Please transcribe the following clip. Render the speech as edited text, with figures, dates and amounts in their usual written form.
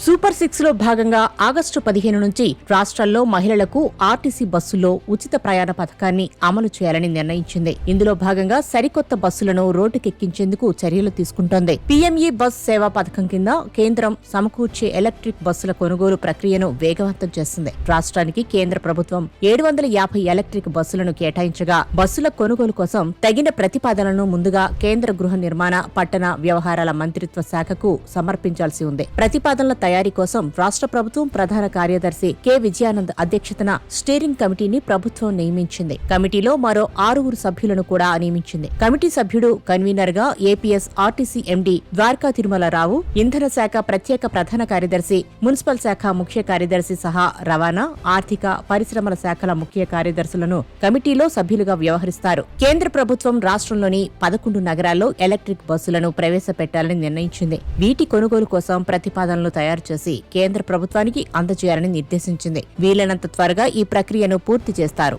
Super 6 లో భాగంగా August 15 నుంచి రాష్ట్రాల్లో మహిళలకు ఆర్టీసీ బస్సుల్లో ఉచిత ప్రయాణ పథకాన్ని అమలు చేయాలని నిర్ణయించింది. ఇందులో భాగంగా సరికొత్త బస్సులను రోడ్డుకెక్కించేందుకు చర్యలు తీసుకుంటోంది. పీఎంఈ బస్ సేవా పథకం కింద కేంద్రం సమకూర్చే ఎలక్ట్రిక్ బస్సుల కొనుగోలు ప్రక్రియను వేగవంతం చేస్తుంది. రాష్ట్రానికి కేంద్ర ప్రభుత్వం 750 ఎలక్ట్రిక్ బస్సులను కేటాయించగా బస్సుల కొనుగోలు కోసం తగిన ప్రతిపాదనలను ముందుగా కేంద్ర గృహ నిర్మాణ, పట్టణ వ్యవహారాల మంత్రిత్వ శాఖకు సమర్పించాల్సి ఉంది. ప్రతిపాదనల తయారీ కోసం రాష్ట్ర ప్రభుత్వం ప్రధాన కార్యదర్శి కె విజయానంద్ అధ్యక్షతన స్టీరింగ్ కమిటీని ప్రభుత్వం నియమించింది. కమిటీలో మరో 6 సభ్యులను కూడా నియమించింది. కమిటీ సభ్యుడు కన్వీనర్ గా APS RTC MD Dwaraka Tirumala Rao, ఇంధన శాఖ ప్రత్యేక ప్రధాన కార్యదర్శి, మున్సిపల్ శాఖ ముఖ్య కార్యదర్శి సహా రవాణా, ఆర్థిక, పరిశ్రమల శాఖల ముఖ్య కార్యదర్శులను కమిటీలో సభ్యులుగా వ్యవహరిస్తారు. కేంద్ర ప్రభుత్వం రాష్ట్రంలోని 11 నగరాల్లో ఎలక్ట్రిక్ బస్సులను ప్రవేశపెట్టాలని నిర్ణయించింది. వీటి కొనుగోలు కోసం ప్రతిపాదనలు తయారు చేసి కేంద్ర ప్రభుత్వానికి అందజేయాలని నిర్దేశించింది. వీలైనంత త్వరగా ఈ ప్రక్రియను పూర్తి చేస్తారు.